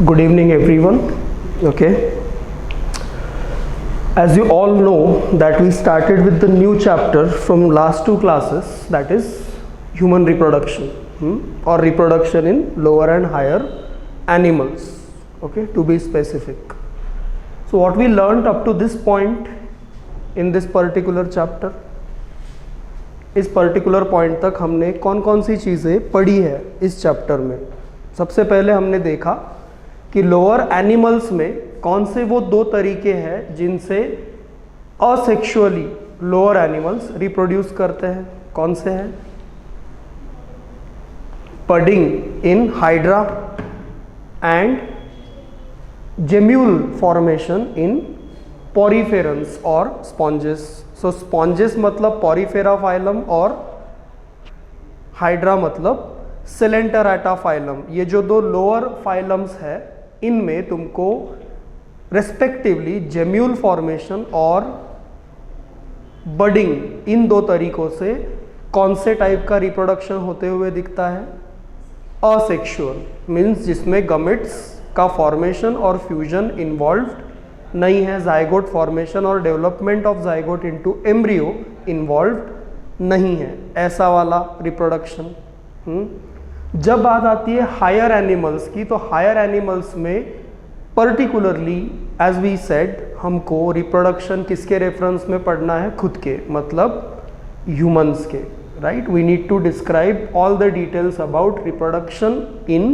Good evening everyone. Okay, as you all know that we started with the new chapter from last two classes, that is human reproduction, or reproduction in lower and higher animals, okay, to be specific. So what we learned up to this point in this particular chapter, इस particular point तक हमने कौन कौन सी चीज़ें पढ़ी है इस chapter में। सबसे पहले हमने देखा कि लोअर एनिमल्स में कौन से वो दो तरीके हैं जिनसे असेक्सुअली लोअर एनिमल्स रिप्रोड्यूस करते हैं। कौन से हैं? Budding in hydra and gemmule formation in poriferans और स्पॉन्जेस। सो स्पॉन्जेस मतलब पॉरीफेरा फाइलम और हाइड्रा मतलब सिलेंटरेटा फाइलम। ये जो दो लोअर फाइलम्स है इनमें तुमको रेस्पेक्टिवली जेम्यूल फॉर्मेशन और बडिंग, इन दो तरीकों से कौन से टाइप का रिप्रोडक्शन होते हुए दिखता है? असेक्सुअल, मीन्स जिसमें गमेट्स का फॉर्मेशन और फ्यूजन इन्वॉल्व्ड नहीं है, जाइगोट फॉर्मेशन और development of zygote into embryo involved नहीं है, ऐसा वाला रिप्रोडक्शन। जब बात आती है हायर एनिमल्स की, तो हायर एनिमल्स में पर्टिकुलरली एज वी सेड हमको रिप्रोडक्शन किसके रेफरेंस में पढ़ना है? खुद के, मतलब ह्यूमंस के, right. We need to describe all the details about reproduction in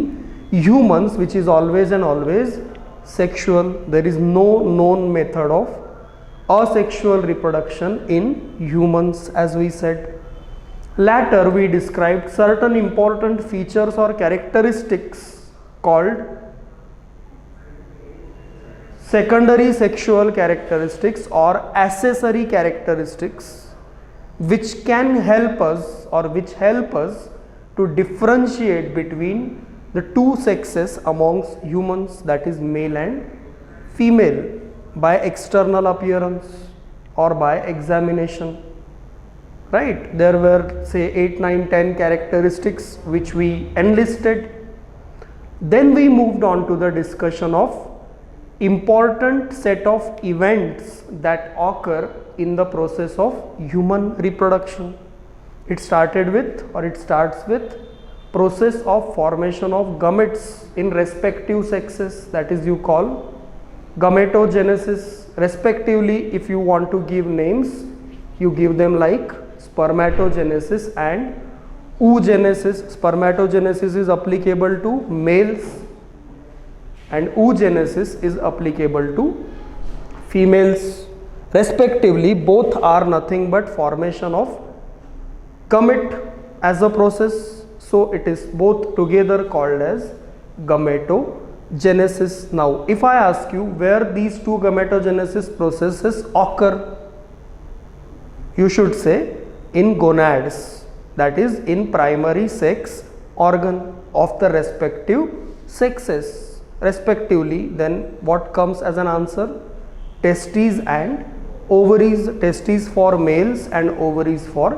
humans which is always and always sexual. There is no known method of asexual reproduction in humans, as we said. Later we described certain important features or characteristics called secondary sexual characteristics or accessory characteristics, which can help us or which help us to differentiate between the two sexes amongst humans, that is male and female, by external appearance or by examination, right? There were say 8, 9, 10 characteristics which we enlisted. Then we moved on to the discussion of important set of events that occur in the process of human reproduction. It started with, or it starts with, process of formation of gametes in respective sexes, that is you call gametogenesis. Respectively, if you want to give names, you give them like spermatogenesis and oogenesis. Spermatogenesis is applicable to males and oogenesis is applicable to females. Respectively, both are nothing but formation of gamete as a process. So it is both together called as gametogenesis. Now if I ask you where these two gametogenesis processes occur, you should say in gonads, that is in primary sex organ of the respective sexes respectively. Then what comes as an answer? Testes and ovaries. Testes for males and ovaries for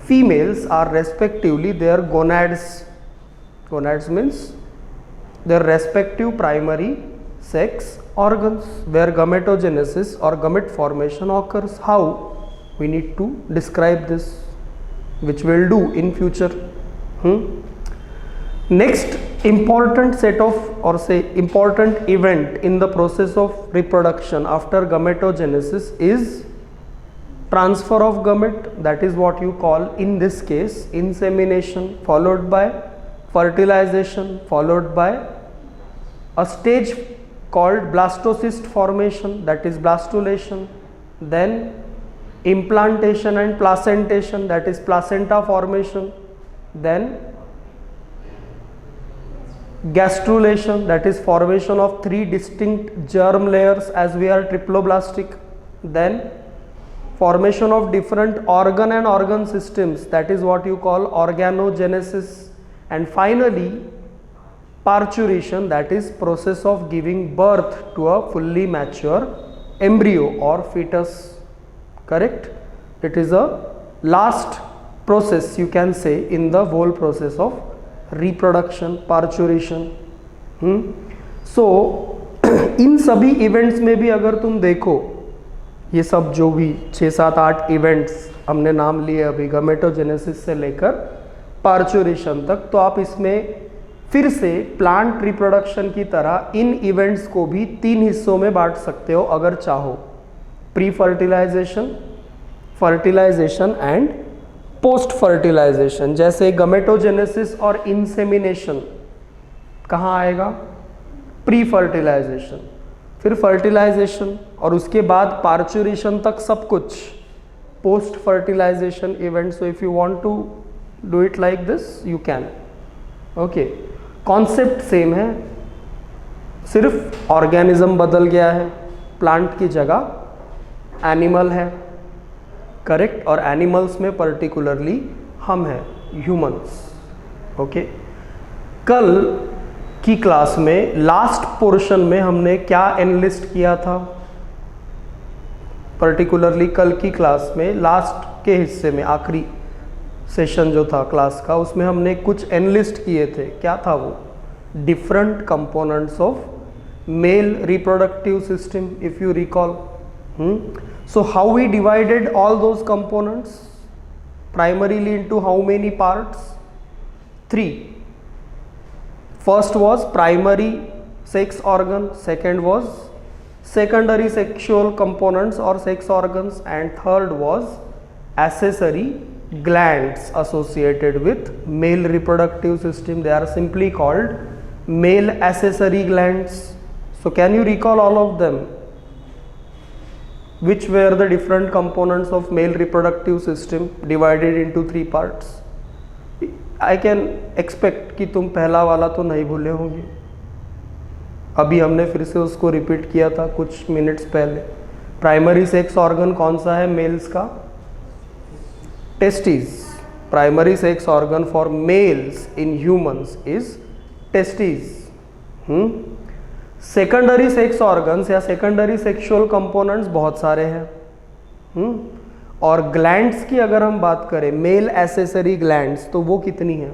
females are respectively their gonads. Gonads means their respective primary sex organs where gametogenesis or gamete formation occurs. How? We need to describe this, which we'll do in future. Next important set of, or say important event in the process of reproduction after gametogenesis is transfer of gamete, that is what you call in this case insemination, followed by fertilization, followed by a stage called blastocyst formation, that is blastulation, then implantation and placentation, that is placenta formation, then gastrulation, that is formation of 3 distinct germ layers as we are triploblastic, then formation of different organ and organ systems, that is what you call organogenesis, and finally parturition, that is process of giving birth to a fully mature embryo or fetus, correct? It is a last process, you can say, in the whole process of reproduction, parturition. सो इन सभी events में भी अगर तुम देखो, ये सब जो भी 6, 7, 8 इवेंट्स हमने नाम लिए अभी, गमेटोजेनेसिस से लेकर पार्चुरेशन तक, तो आप इसमें फिर से प्लांट रिप्रोडक्शन की तरह इन इवेंट्स को भी 3 हिस्सों में बांट सकते हो अगर चाहो। Pre fertilization, fertilization and post fertilization. जैसे गमेटोजेनेसिस और इंसेमिनेशन कहाँ आएगा? प्री फर्टिलाइजेशन, फिर फर्टिलाइजेशन और उसके बाद पार्चुरेशन तक सब कुछ post fertilization event. So if you want to do it like this you can. Okay, concept same है, सिर्फ ऑर्गेनिज्म बदल गया है, प्लांट की जगह एनिमल है, करेक्ट। और एनिमल्स में पर्टिकुलरली हम हैं, ह्यूमंस। ओके, कल की क्लास में लास्ट पोर्शन में हमने क्या एनलिस्ट किया था? पर्टिकुलरली कल की क्लास में लास्ट के हिस्से में, आखिरी सेशन जो था क्लास का, उसमें हमने कुछ एनलिस्ट किए थे। क्या था वो? Different components of male reproductive system, if you recall. So how we divided all those components primarily into how many parts? 3. First was primary sex organ, second was secondary sexual components or sex organs, and third was accessory glands associated with male reproductive system. They are simply called male accessory glands. So can you recall all of them? Which were the different components of male reproductive system divided into 3 parts? I can expect कि तुम पहला वाला तो नहीं भूले होंगे, अभी हमने फिर से उसको रिपीट किया था कुछ मिनट्स पहले। प्राइमरी सेक्स ऑर्गन कौन सा है मेल्स का? Testis. Primary sex organ for males in humans is testis. Secondary sex organs या सेकेंडरी सेक्सुअल कंपोनेंट्स बहुत सारे हैं। और ग्लैंड्स की अगर हम बात करें, मेल एसेसरी ग्लैंड्स, तो वो कितनी है?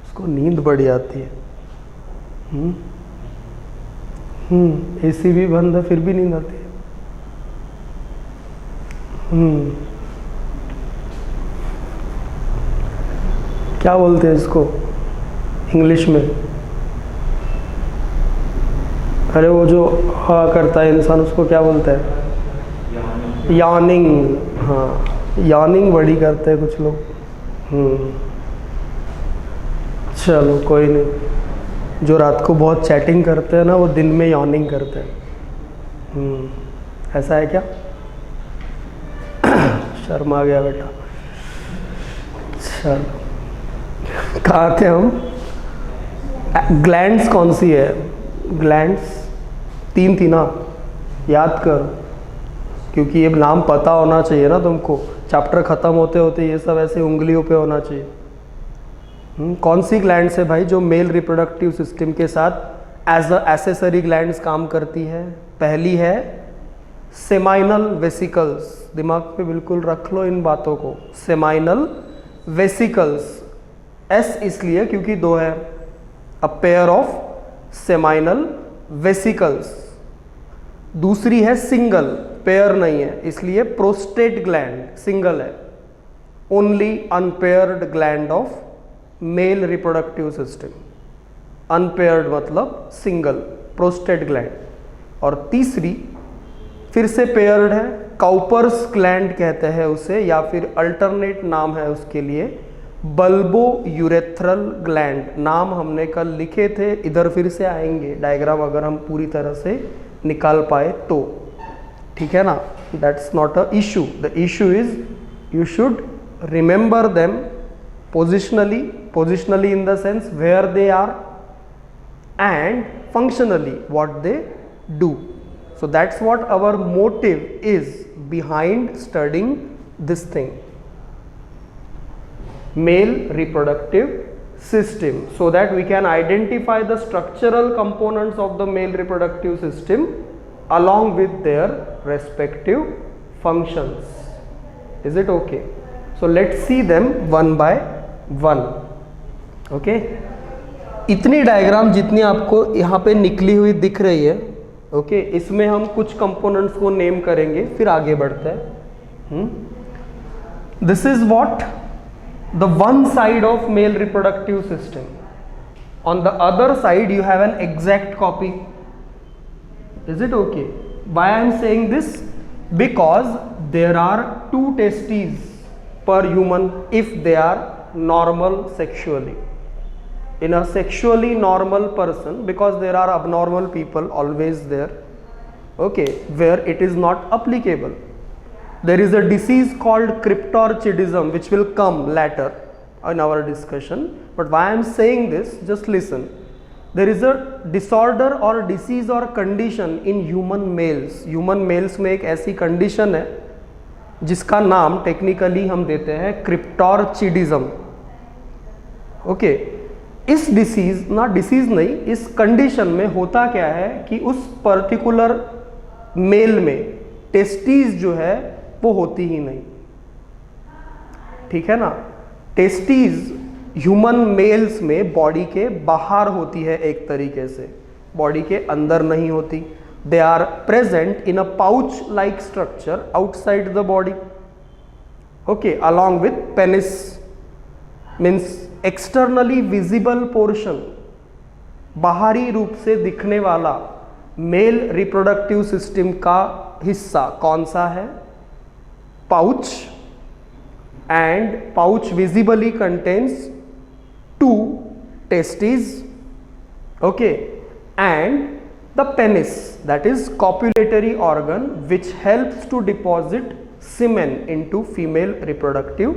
उसको नींद बढ़ी आती है। एसी भी बंद है फिर भी नींद आती है। क्या बोलते हैं इसको इंग्लिश में? अरे वो जो हाँ करता है इंसान, उसको क्या बोलता है? यार्निंग। हाँ, यार्निंग बड़ी करते हैं कुछ लोग। चलो कोई नहीं, जो रात को बहुत चैटिंग करते हैं ना, वो दिन में यार्निंग करते हैं। ऐसा है क्या? शर्म आ गया बेटा। चलो, कहाँ थे हम? ग्लैंड्स कौन सी है? ग्लैंड्स 3 थी ना, याद करो, क्योंकि ये नाम पता होना चाहिए ना तुमको। चैप्टर ख़त्म होते होते ये सब ऐसे उंगलियों पे होना चाहिए। कौन सी ग्लैंड्स है भाई जो मेल रिप्रोडक्टिव सिस्टम के साथ एज अ एसेसरी ग्लैंड्स काम करती है? पहली है सेमाइनल वेसिकल्स। दिमाग पे बिल्कुल रख लो इन बातों को। सेमाइनल वेसिकल्स, एस इसलिए क्योंकि 2 है, a pair of seminal vesicles. दूसरी है सिंगल, पेयर नहीं है, इसलिए प्रोस्टेट ग्लैंड, सिंगल है, only unpaired gland of male reproductive system. Unpaired मतलब सिंगल, प्रोस्टेट ग्लैंड। और तीसरी फिर से पेयर्ड है, काउपर्स ग्लैंड कहते हैं उसे, या फिर अल्टरनेट नाम है उसके लिए बल्बो यूरेथ्रल ग्लैंड। नाम हमने कल लिखे थे, इधर फिर से आएंगे डायग्राम अगर हम पूरी तरह से निकाल पाए तो, ठीक है ना? That's not a issue. The issue is you should remember them positionally, positionally in the sense where they are, and functionally what they do. So that's what our motive is behind studying this thing, male reproductive system, so that we can identify the structural components of the male reproductive system along with their respective functions. Is it okay? So let's see them one by one. Okay, इतनी diagram जितनी आपको यहाँ पे निकली हुई दिख रही है, ओके, इसमें हम कुछ कंपोनेंट्स को नेम करेंगे फिर आगे बढ़ते हैं। This is what the one side of male reproductive system, on the other side you have an exact copy. Is it okay? Why I am saying this? Because there are 2 testes per human if they are normal sexually. In a sexually normal person, because there are abnormal people always there, okay, where it is not applicable. There is a disease called cryptorchidism which will come later in our discussion, but why I am saying this, just listen. There is a disorder or disease or condition in human males. Human males में एक ऐसी condition है जिसका नाम technically हम देते हैं cryptorchidism. Okay, इस डिसीज ना, डिसीज नहीं, इस कंडीशन में होता क्या है कि उस पर्टिकुलर मेल में टेस्टीज जो है वो होती ही नहीं, ठीक है ना। टेस्टीज ह्यूमन मेल्स में बॉडी के बाहर होती है, एक तरीके से बॉडी के अंदर नहीं होती। They are present in a pouch like structure outside the body, okay, along with penis, means externally visible portion, बाहरी रूप से दिखने वाला मेल रिप्रोडक्टिव सिस्टम का हिस्सा कौन सा है? Pouch, and pouch visibly contains 2 testes, okay, and the penis, that is copulatory organ which helps to deposit semen into female reproductive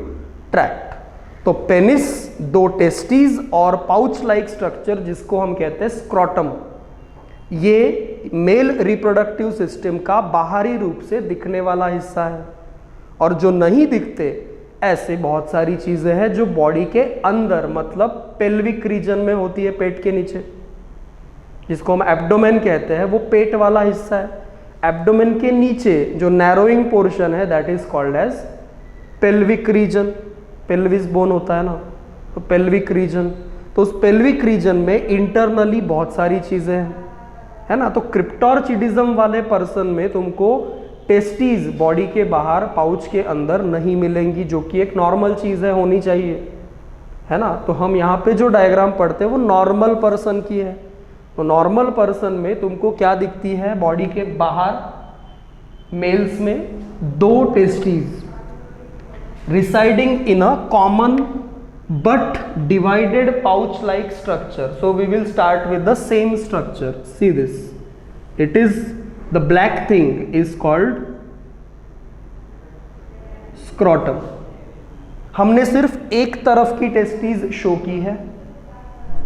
tract. तो पेनिस, 2 टेस्टीज और पाउच लाइक स्ट्रक्चर जिसको हम कहते हैं स्क्रोटम, ये मेल रिप्रोडक्टिव सिस्टम का बाहरी रूप से दिखने वाला हिस्सा है। और जो नहीं दिखते ऐसे बहुत सारी चीजें हैं जो बॉडी के अंदर, मतलब पेल्विक रीजन में होती है, पेट के नीचे, जिसको हम एब्डोमेन कहते हैं, वो पेट वाला हिस्सा है। एब्डोमेन के नीचे जो नैरोइंग पोर्शन है that is called as pelvic region. Pelvis bone होता है ना, तो पेल्विक रीजन, तो उस पेल्विक रीजन में इंटरनली बहुत सारी चीजें हैं, है ना। तो क्रिप्टोर्चिडिज्म वाले पर्सन में तुमको टेस्टीज बॉडी के बाहर पाउच के अंदर नहीं मिलेंगी, जो कि एक नॉर्मल चीज़ है, होनी चाहिए, है ना। तो हम यहाँ पे जो डायग्राम पढ़ते हैं वो नॉर्मल पर्सन की है। तो नॉर्मल पर्सन में तुमको क्या दिखती है? बॉडी के बाहर मेल्स में 2 testes residing in a common but divided pouch like structure. So we will start with the same structure. See this, it is the black thing is called scrotum. हमने सिर्फ एक तरफ की टेस्टीज शो की है,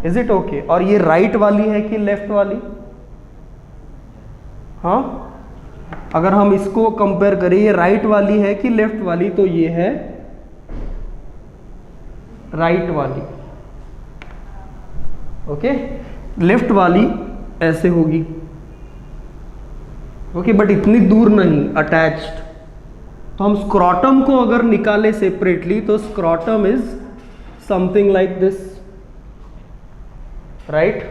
is it okay? और ये right वाली है कि लेफ्ट वाली? हाँ, अगर हम इसको कंपेयर करें, ये राइट वाली है कि लेफ्ट वाली, तो ये है राइट वाली, ओके। लेफ्ट वाली ऐसे होगी, ओके, बट इतनी दूर नहीं, अटैच्ड। तो हम स्क्रॉटम को अगर निकाले सेपरेटली तो scrotum is something like this, right?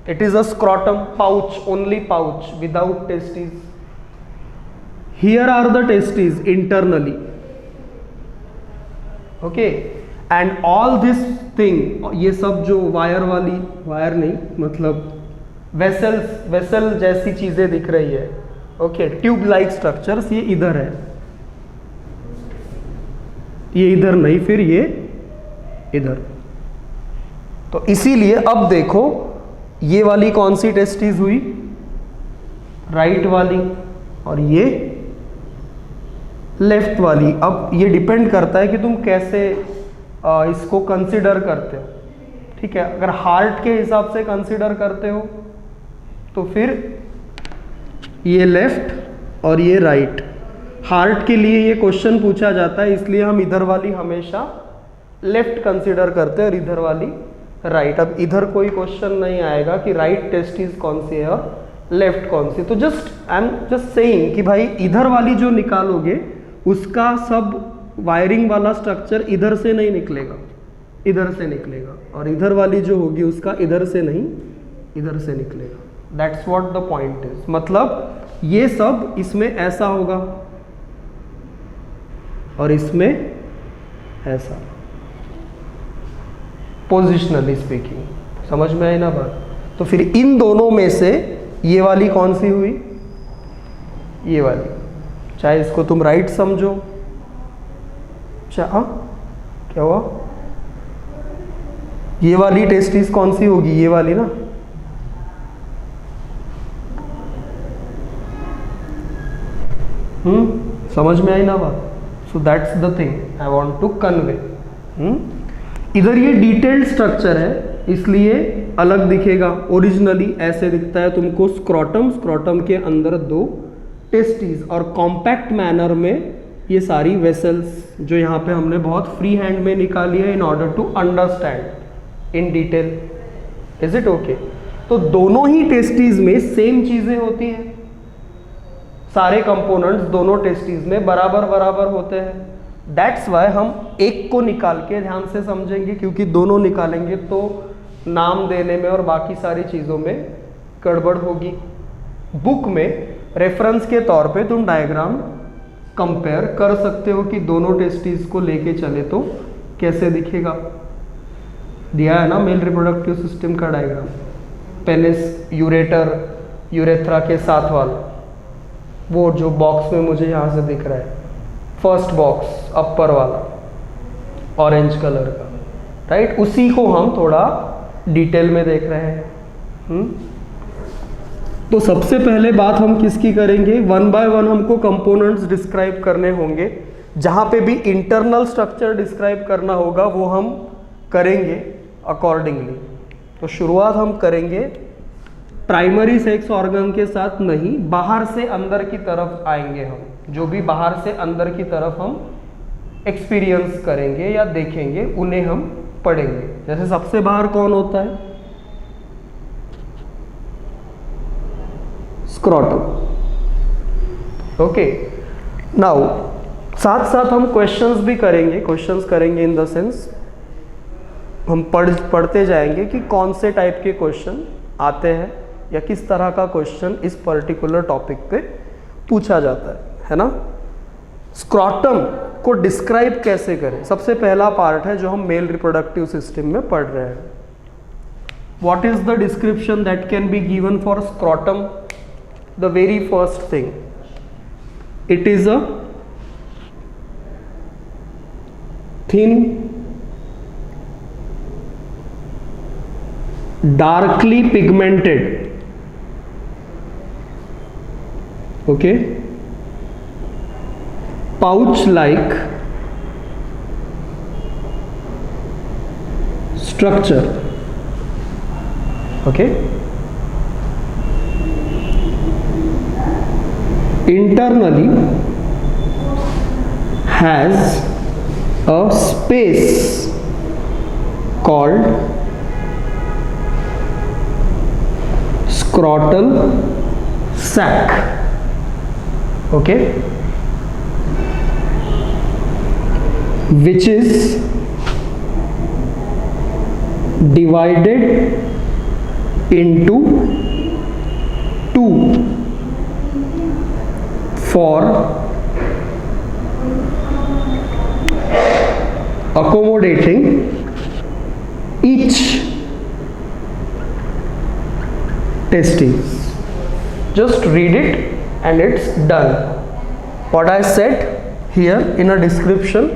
It is a scrotum pouch, only pouch without testes. Here are the testes internally, okay, and all this thing, ये सब जो वायर वाली, वायर नहीं मतलब वेसल जैसी चीजें दिख रही है, ओके, ट्यूब लाइक स्ट्रक्चर्स, ये इधर है, ये इधर नहीं, फिर ये इधर। तो इसीलिए अब देखो, ये वाली कौन सी टेस्टीज हुई? राइट वाली, और ये लेफ्ट वाली। अब ये डिपेंड करता है कि तुम कैसे इसको कंसिडर करते हो, ठीक है। अगर हार्ट के हिसाब से कंसिडर करते हो तो फिर ये लेफ्ट और ये राइट। हार्ट के लिए ये क्वेश्चन पूछा जाता है, इसलिए हम इधर वाली हमेशा लेफ्ट कंसिडर करते हैं और इधर वाली राइट। अब इधर कोई क्वेश्चन नहीं आएगा कि राइट टेस्टीज कौन सी है और लेफ्ट कौन सी। तो आई एम जस्ट सेइंग कि भाई इधर वाली जो निकालोगे उसका सब वायरिंग वाला स्ट्रक्चर इधर से नहीं निकलेगा, इधर से निकलेगा, और इधर वाली जो होगी उसका इधर से नहीं इधर से निकलेगा। That's what the point is. मतलब ये सब इसमें ऐसा होगा और इसमें ऐसा, पोजिशनली स्पीकिंग। समझ में आई ना बात? तो फिर इन दोनों में से ये वाली कौन सी हुई? ये वाली। चाहे इसको तुम राइट समझो, क्या हुआ? ये वाली टेस्टिस कौन सी होगी? ये वाली ना। समझ में आई ना बात? So that's the thing I want to convey. इधर ये डिटेल्ड स्ट्रक्चर है इसलिए अलग दिखेगा। ओरिजिनली ऐसे दिखता है तुमको स्क्रॉटम, स्क्रॉटम के अंदर 2 टेस्टिस, और कॉम्पैक्ट मैनर में ये सारी वेसल्स जो यहाँ पे हमने बहुत फ्री हैंड में निकाली है in order to understand in detail. Is it okay? तो दोनों ही टेस्टिस में सेम चीजें होती हैं, सारे कंपोनेंट्स दोनों टेस्टिस में बराबर बराबर होते हैं। दैट्स वाई हम एक को निकाल के ध्यान से समझेंगे, क्योंकि दोनों निकालेंगे तो नाम देने में और बाकी सारी चीज़ों में गड़बड़ होगी। बुक में रेफरेंस के तौर पे तुम डायग्राम कंपेयर कर सकते हो कि दोनों टेस्टिस को लेके चले तो कैसे दिखेगा। दिया है ना मेल रिप्रोडक्टिव सिस्टम का डायग्राम, पेनिस, यूरेटर, यूरेथ्रा के साथ वाला, वो जो बॉक्स में मुझे यहाँ से दिख रहा है, फर्स्ट बॉक्स अपर वाला ऑरेंज कलर का, राइट? उसी को हम थोड़ा डिटेल में देख रहे हैं। तो सबसे पहले बात हम किसकी करेंगे? 1 बाय 1 हमको कंपोनेंट्स डिस्क्राइब करने होंगे। जहाँ पे भी इंटरनल स्ट्रक्चर डिस्क्राइब करना होगा वो हम करेंगे अकॉर्डिंगली। तो शुरुआत हम करेंगे प्राइमरी सेक्स ऑर्गन के साथ नहीं, बाहर से अंदर की तरफ आएंगे हम। जो भी बाहर से अंदर की तरफ हम एक्सपीरियंस करेंगे या देखेंगे उन्हें हम पढ़ेंगे। जैसे सबसे बाहर कौन होता है? स्क्रॉटम। ओके, नाउ साथ साथ हम क्वेश्चंस भी करेंगे। क्वेश्चंस करेंगे इन द सेंस हम पढ़ते जाएंगे कि कौन से टाइप के क्वेश्चन आते हैं या किस तरह का क्वेश्चन इस पर्टिकुलर टॉपिक पे पूछा जाता है ना? स्क्रॉटम को डिस्क्राइब कैसे करें, सबसे पहला पार्ट है जो हम मेल रिप्रोडक्टिव सिस्टम में पढ़ रहे हैं। What is the description that can be given for scrotum? The very first thing, it is a thin, darkly pigmented, okay, pouch like structure, okay, internally has a space called scrotal sac, okay, which is divided into 2 for accommodating each testes. Just read it and it's done. What I said here in a description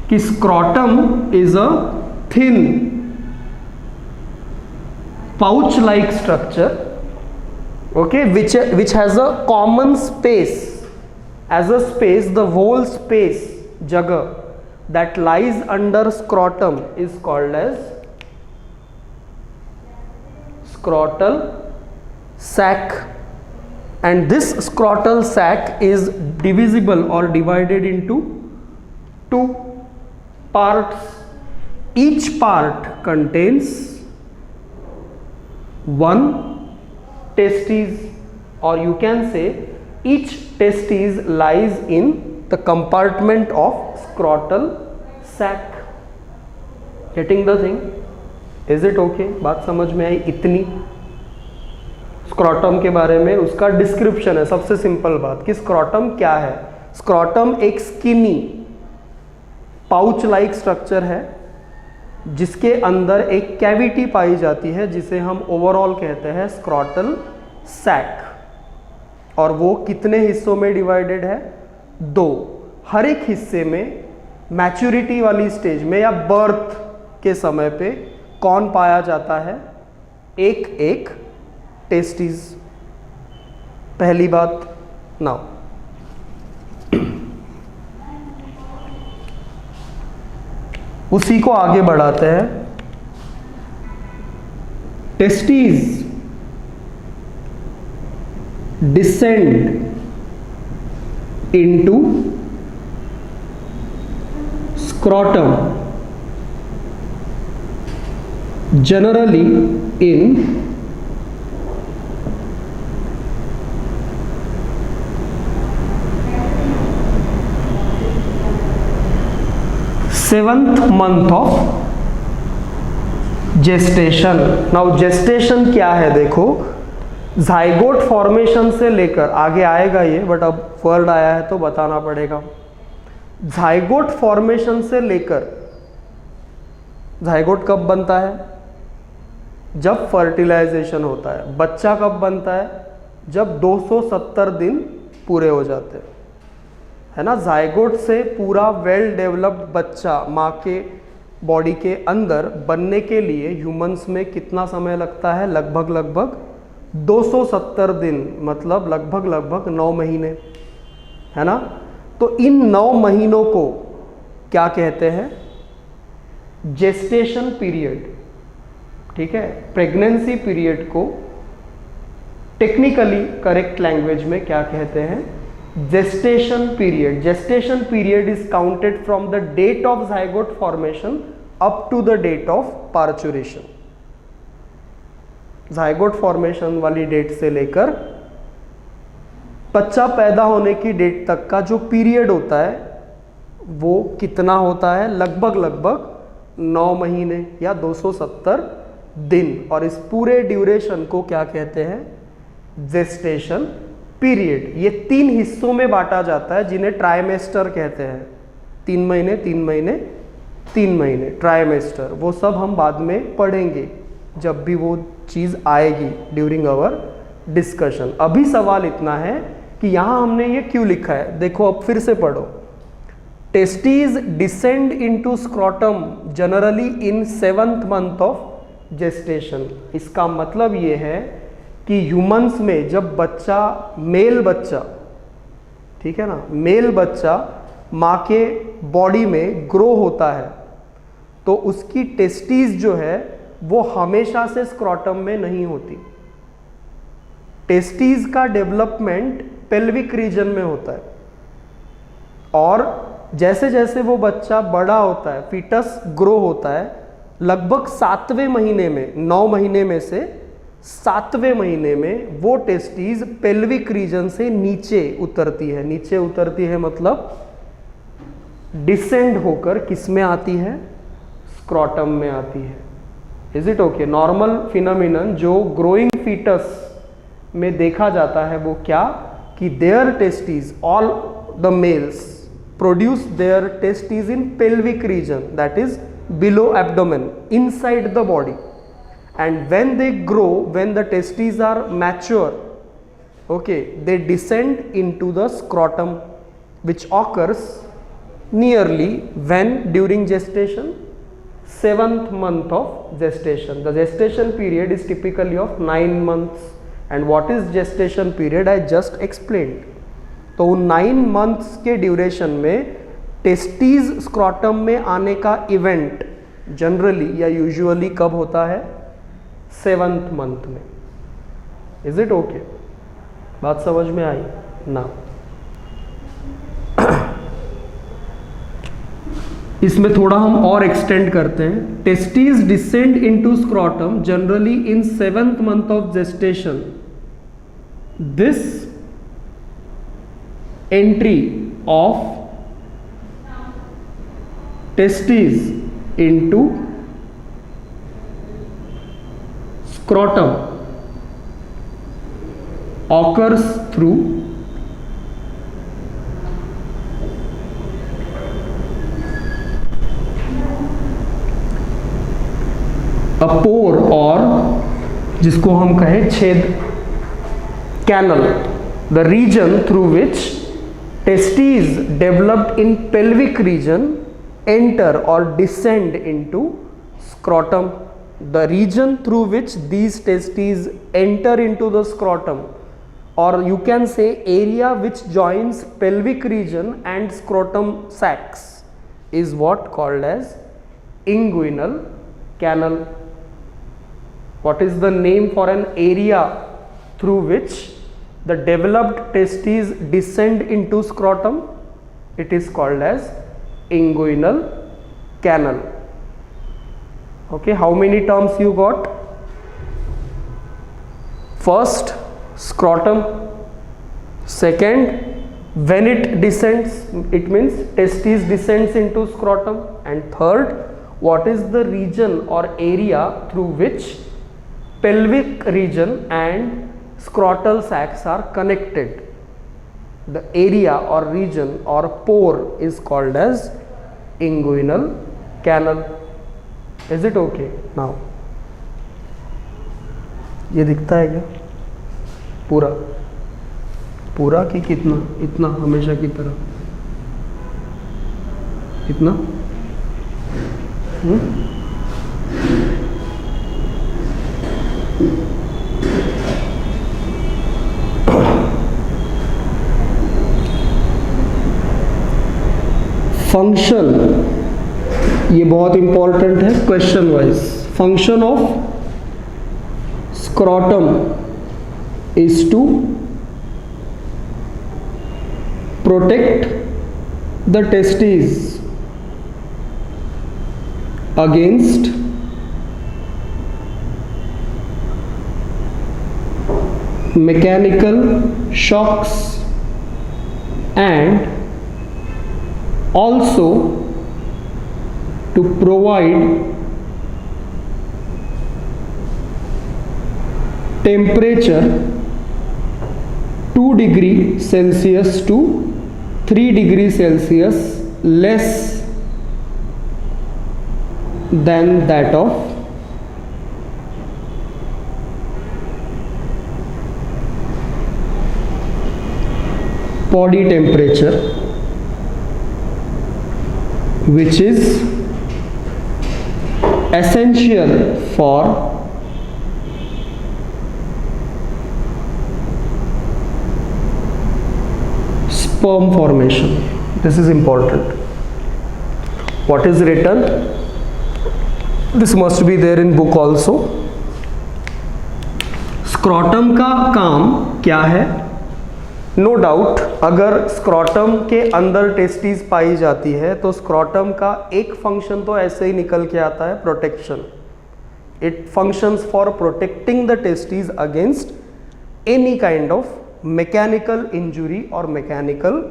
कि scrotum is a thin pouch like structure, okay, which has a common space, as a space, the whole space jagah that lies under scrotum is called as scrotal sac, and this scrotal sac is divisible or divided into 2 parts. Each part contains 1 testis, or you can say each testis lies in the compartment of scrotal sac. Getting the thing? Is it okay? बात समझ में आई इतनी? Scrotum के बारे में उसका description है, सबसे सिंपल बात कि स्क्रॉटम क्या है। स्क्रॉटम एक स्किनी पाउच लाइक स्ट्रक्चर है जिसके अंदर एक कैविटी पाई जाती है जिसे हम ओवरऑल कहते हैं स्क्रॉटल सैक। और वो कितने हिस्सों में डिवाइडेड है? 2। हर एक हिस्से में मैच्योरिटी वाली स्टेज में या बर्थ के समय पे कौन पाया जाता है? एक टेस्टिस। पहली बात। नाउ उसी को आगे बढ़ाते हैं। Testis descend into scrotum generally in 7th month of gestation। Now gestation क्या है? देखो, जाइगोट फॉर्मेशन से लेकर आगे आएगा ये, बट अब वर्ड आया है तो बताना पड़ेगा। जाइगोट फॉर्मेशन से लेकर, जाइगोट कब बनता है? जब फर्टिलाइजेशन होता है। बच्चा कब बनता है? जब 270 दिन पूरे हो जाते हैं, है ना। जाइगोट से पूरा वेल डेवलप्ड बच्चा माँ के बॉडी के अंदर बनने के लिए ह्यूमंस में कितना समय लगता है? लगभग 270 दिन, मतलब लगभग 9 महीने, है ना। तो इन 9 महीनों को क्या कहते हैं? Gestation period. ठीक है, प्रेगनेंसी पीरियड को टेक्निकली करेक्ट लैंग्वेज में क्या कहते हैं? Gestation period. Gestation period is counted from the date of zygote formation up to the date of parturition. Zygote formation वाली डेट से लेकर बच्चा पैदा होने की डेट तक का जो पीरियड होता है वो कितना होता है? लगभग 9 महीने या 270 दिन। और इस पूरे ड्यूरेशन को क्या कहते हैं? Gestation period. ये 3 हिस्सों में बांटा जाता है जिन्हें ट्राइमेस्टर कहते हैं। 3 महीने 3 महीने 3 महीने, ट्राइमेस्टर। वो सब हम बाद में पढ़ेंगे जब भी वो चीज़ आएगी ड्यूरिंग आवर डिस्कशन। अभी सवाल इतना है कि यहाँ हमने ये क्यों लिखा है। देखो, अब फिर से पढ़ो। Testes descend into scrotum generally in 7th month of gestation. इसका मतलब ये है कि ह्यूमंस में जब बच्चा, मेल बच्चा, ठीक है ना, मेल बच्चा माँ के बॉडी में ग्रो होता है तो उसकी टेस्टीज जो है वो हमेशा से स्क्रॉटम में नहीं होती। टेस्टीज का डेवलपमेंट पेल्विक रीजन में होता है। और जैसे जैसे वो बच्चा बड़ा होता है, फीटस ग्रो होता है, लगभग 7वें महीने में, 9 महीने में से 7वें महीने में वो टेस्टीज पेल्विक रीजन से नीचे उतरती है। नीचे उतरती है मतलब डिसेंड होकर किस में आती है? स्क्रॉटम में आती है। Is it okay? Normal phenomenon जो ग्रोइंग फीटस में देखा जाता है वो क्या? कि their testes, all the males produce their testes in pelvic region, that is below abdomen, inside the body, and when they grow, when the testes are mature, okay, they descend into the scrotum, which occurs nearly when? During gestation, 7th month of gestation. The gestation period is typically of 9 months. And what is gestation period? I just explained. तो उन 9 months के duration में testes scrotum में आने का event generally या usually कब होता है? 7th month में। Is it okay? बात समझ में आई ना? इसमें थोड़ा हम और एक्सटेंड करते हैं। Testes descend into scrotum generally in 7th month of gestation. This entry of testes into scrotum occurs through a pore और जिसको हम कहें छेद, canal, the region through which testes developed in pelvic region enter or descend into scrotum. The region through which these testes enter into the scrotum, or you can say area which joins pelvic region and scrotum sacs, is what called as inguinal canal. What is the name for an area through which the developed testes descend into scrotum? It is called as inguinal canal. Okay, how many terms you got? First, scrotum. Second, when it descends, it means testes descends into scrotum. And third, what is the region or area through which pelvic region and scrotal sacs are connected? The area or region or pore is called as inguinal canal. Is it okay now? ये दिखता है क्या पूरा पूरा कि कितना? इतना हमेशा की तरह इतना? फंक्शन, ये बहुत इंपॉर्टेंट है question wise. Function of scrotum is to protect the testis against mechanical shocks and also to provide temperature 2 degree Celsius to 3 degree Celsius less than that of body temperature, which is essential for sperm formation. This is important. What is written? This must be there in book also. Scrotum का काम क्या है? No doubt, अगर scrotum के अंदर testis पाई जाती है तो स्क्रोटम का एक फंक्शन तो ऐसे ही निकल के आता है, protection. It functions for protecting the testis against any kind of mechanical injury और mechanical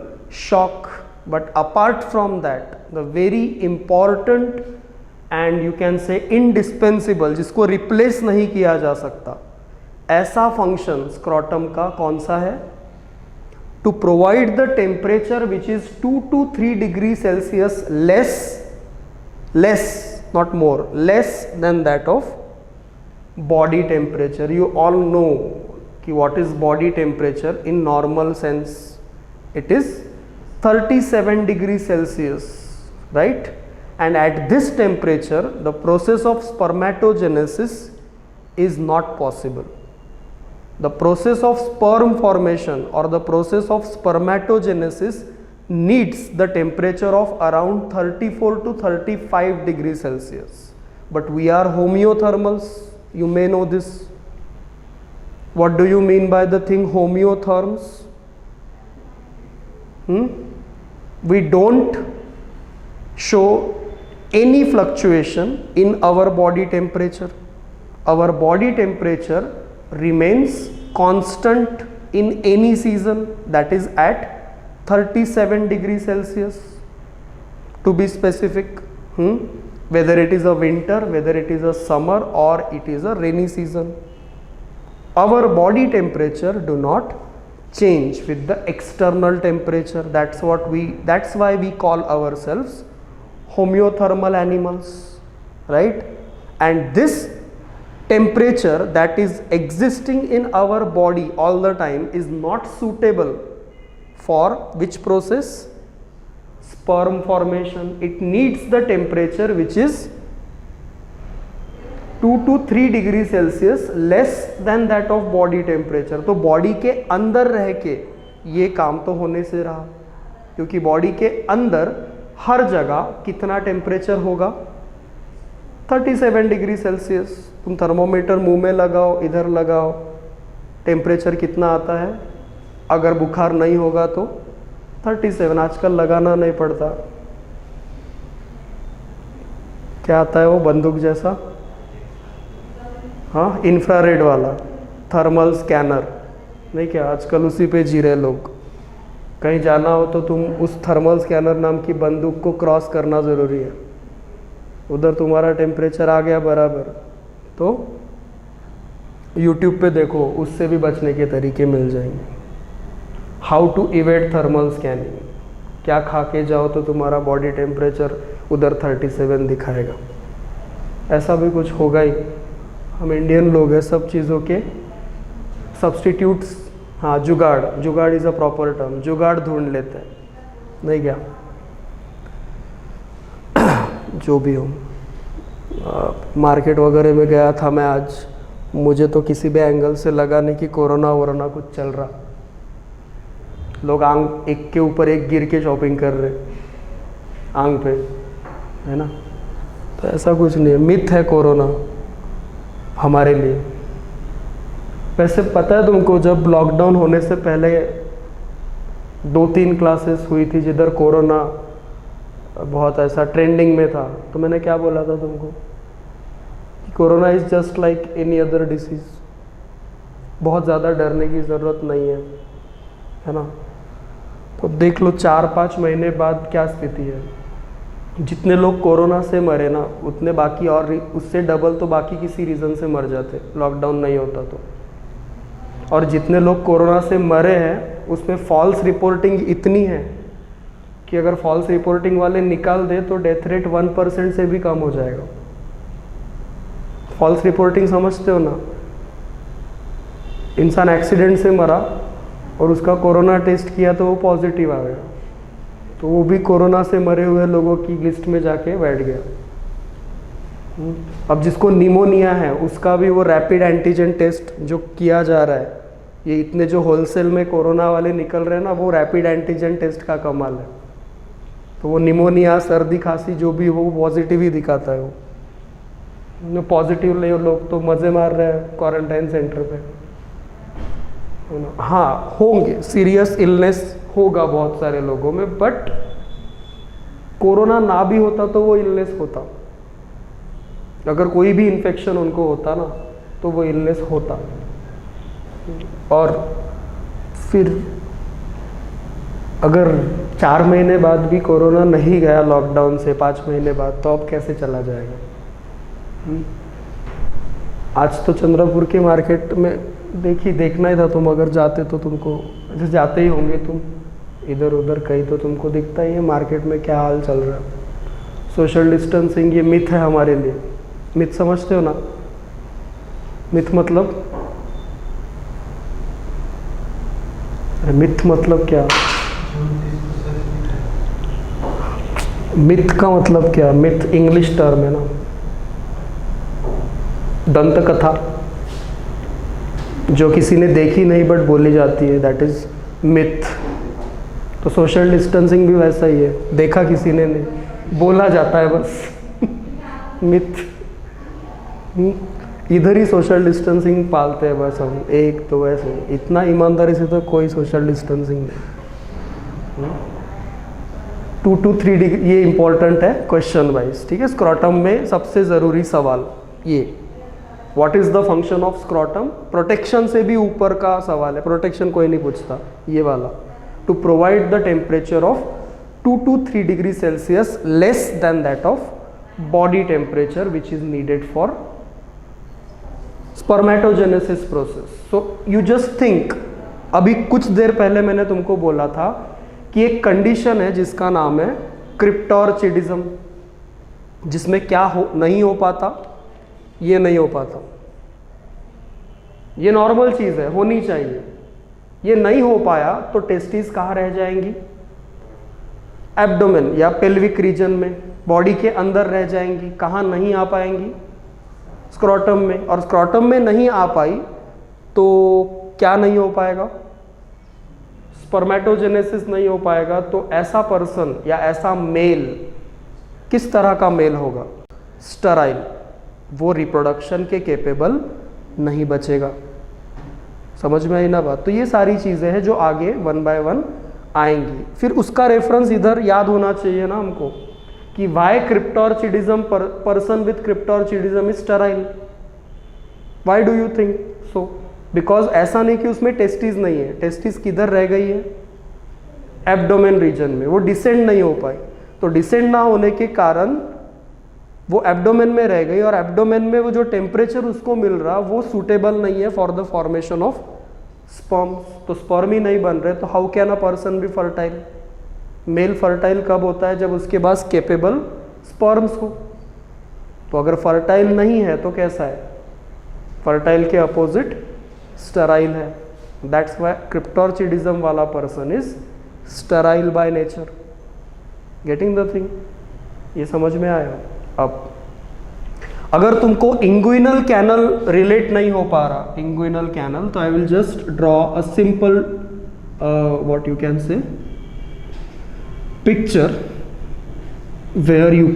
shock. But apart from that, the very important and you can say indispensable, जिसको रिप्लेस नहीं किया जा सकता, ऐसा फंक्शन स्क्रोटम का कौन सा है? To provide the temperature which is 2 to 3 degree Celsius less, not more, less than that of body temperature. You all know कि what is body temperature in normal sense. It is 37 degree Celsius, right? And at this temperature, the process of spermatogenesis is not possible. The process of sperm formation or the process of spermatogenesis needs the temperature of around 34 to 35 degrees Celsius. But we are homeothermals. You may know this. What do you mean by the thing homeotherms? We don't show any fluctuation in our body temperature. Our body temperature remains constant in any season, that is at 37 degrees Celsius to be specific. whether it is a winter, whether it is a summer or it is a rainy season. Our body temperature do not change with the external temperature. That's why we call ourselves homeothermal animals, right? And this temperature that is existing in our body all the time is not suitable for which process? Sperm formation. It needs the temperature which is 2 to 3 degree Celsius less than that of body temperature. तो body के अंदर रह के ये काम तो होने से रहा, क्योंकि बॉडी के अंदर हर जगह कितना टेम्परेचर होगा? 37 डिग्री सेल्सियस. तुम थर्मोमीटर मुंह में लगाओ, इधर लगाओ, टेम्परेचर कितना आता है? अगर बुखार नहीं होगा तो 37. आजकल लगाना नहीं पड़ता. क्या आता है वो बंदूक जैसा? हाँ, इंफ्रारेड वाला थर्मल स्कैनर. नहीं क्या आजकल उसी पे जी रहे लोग. कहीं जाना हो तो तुम उस थर्मल स्कैनर नाम की बंदूक को क्रॉस करना ज़रूरी है. उधर तुम्हारा टेम्परेचर आ गया बराबर, तो यूट्यूब पे देखो, उससे भी बचने के तरीके मिल जाएंगे. How to evade thermal scanning. क्या खा के जाओ तो तुम्हारा बॉडी टेम्परेचर उधर 37 दिखाएगा. ऐसा भी कुछ होगा ही. हम इंडियन लोग हैं, सब चीज़ों के सब्सटीट्यूट्स. हाँ, जुगाड़ इज़ अ प्रॉपर टर्म. जुगाड़ ढूंढ लेते हैं. नहीं क्या, जो भी हो. मार्केट वगैरह में गया था मैं आज. मुझे तो किसी भी एंगल से लगा नहीं कि कोरोना वोरोना कुछ चल रहा. लोग आंग एक के ऊपर एक गिर के शॉपिंग कर रहे आंग पे, है ना. तो ऐसा कुछ नहीं है. मिथ है कोरोना हमारे लिए. वैसे पता है तुमको, जब लॉकडाउन होने से पहले 2-3 क्लासेस हुई थी जिधर कोरोना बहुत ऐसा ट्रेंडिंग में था, तो मैंने क्या बोला था तुमको? कि corona is just like any other disease. बहुत ज़्यादा डरने की ज़रूरत नहीं है ना. तो देख लो 4-5 महीने बाद क्या स्थिति है. जितने लोग कोरोना से मरे ना, उतने बाकी और उससे डबल तो बाकी किसी रीज़न से मर जाते लॉकडाउन नहीं होता तो. और जितने लोग कोरोना से मरे हैं उसमें फॉल्स रिपोर्टिंग इतनी है कि अगर फॉल्स रिपोर्टिंग वाले निकाल दे तो डेथ रेट 1% से भी कम हो जाएगा. फॉल्स रिपोर्टिंग समझते हो ना? इंसान एक्सीडेंट से मरा और उसका कोरोना टेस्ट किया तो वो पॉजिटिव आ गया, तो वो भी कोरोना से मरे हुए लोगों की लिस्ट में जाके बैठ गया. अब जिसको निमोनिया है उसका भी वो रैपिड एंटीजन टेस्ट जो किया जा रहा है, ये इतने जो होलसेल में कोरोना वाले निकल रहे हैं ना, वो रैपिड एंटीजन टेस्ट का कमाल है. तो वो निमोनिया, सर्दी खांसी जो भी हो, वो पॉजिटिव ही दिखाता है. वो पॉजिटिव ले लोग तो मज़े मार रहे हैं क्वारंटाइन सेंटर पे. हाँ, होंगे, सीरियस इलनेस होगा बहुत सारे लोगों में, बट कोरोना ना भी होता तो वो इलनेस होता. अगर कोई भी इन्फेक्शन उनको होता ना तो वो इलनेस होता. और फिर अगर 4 महीने बाद भी कोरोना नहीं गया लॉकडाउन से, 5 महीने बाद, तो अब कैसे चला जाएगा? आज तो चंद्रपुर के मार्केट में देखना ही था. तुम अगर जाते तो तुमको, जैसे जाते ही होंगे तुम इधर उधर कहीं, तो तुमको दिखता ही है मार्केट में क्या हाल चल रहा है. सोशल डिस्टेंसिंग ये मिथ है हमारे लिए. मिथ समझते हो ना? मिथ मतलब, अरे मिथ मतलब क्या? मिथ का मतलब क्या? मिथ इंग्लिश टर्म है ना. दंत कथा जो किसी ने देखी नहीं बट बोली जाती है, दैट इज मिथ. तो सोशल डिस्टेंसिंग भी वैसा ही है. देखा किसी ने नहीं, बोला जाता है बस. मिथ. इधर ही सोशल डिस्टेंसिंग पालते हैं बस हम. एक तो वैसे इतना ईमानदारी से तो कोई सोशल डिस्टेंसिंग नहीं. 2 to 3 डिग्री ये इंपॉर्टेंट है क्वेश्चन वाइज. ठीक है, स्क्रॉटम में सबसे ज़रूरी सवाल ये, what is the function of scrotum. Protection से भी ऊपर का सवाल है. प्रोटेक्शन कोई नहीं पूछता, ये वाला. To provide the temperature of 2 to 3 degree Celsius less than that of body temperature which is needed for spermatogenesis process. So you just think, अभी कुछ देर पहले मैंने तुमको बोला था कि एक कंडीशन है जिसका नाम है क्रिप्टोर्चिडिज्म, जिसमें क्या नहीं हो पाता, ये नहीं हो पाता, ये नॉर्मल चीज़ है, होनी चाहिए, ये नहीं हो पाया तो टेस्टिस कहाँ रह जाएंगी? एब्डोमेन या पेल्विक रीजन में, बॉडी के अंदर रह जाएंगी, कहाँ नहीं आ पाएंगी? स्क्रोटम में। और स्क्रोटम में नहीं आ पाई तो क्या नहीं हो पाएगा? स्पर्मेटोजेनेसिस नहीं हो पाएगा। तो ऐसा पर्सन या ऐसा मेल किस तरह का मेल होगा? स्टराइल, वो रिप्रोडक्शन के कैपेबल नहीं बचेगा। समझ में आई ना बात? तो ये सारी चीज़ें हैं जो आगे वन बाय वन आएंगी। फिर उसका रेफरेंस इधर याद होना चाहिए ना हमको कि why cryptorchidism, person with cryptorchidism is sterile. Why do you think so? Because ऐसा नहीं कि उसमें टेस्टिस नहीं है, टेस्टिस किधर रह गई है? एब्डोमेन रीजन में, वो डिसेंड नहीं हो पाई। तो डिसेंड ना होने के कारण वो एब्डोमेन में रह गई, और एब्डोमेन में वो जो टेम्परेचर उसको मिल रहा वो सूटेबल नहीं है for the formation of sperms. तो स्पर्म ही नहीं बन रहे, तो how can a person be fertile? Male fertile कब होता है? जब उसके पास कैपेबल स्पर्म्स हो। तो अगर फर्टाइल नहीं है तो कैसा है? फर्टाइल के अपोजिट स्टराइल है। दैट्स वाई क्रिप्टोर्चिडिज्म वाला person is Sterlite by nature. Getting the thing? ये समझ में आया? अब अगर तुमको इंग्विनल कैनल रिलेट नहीं हो पा रहा, इंग्विनल कैनल, तो I will just draw a simple what you can से picture where you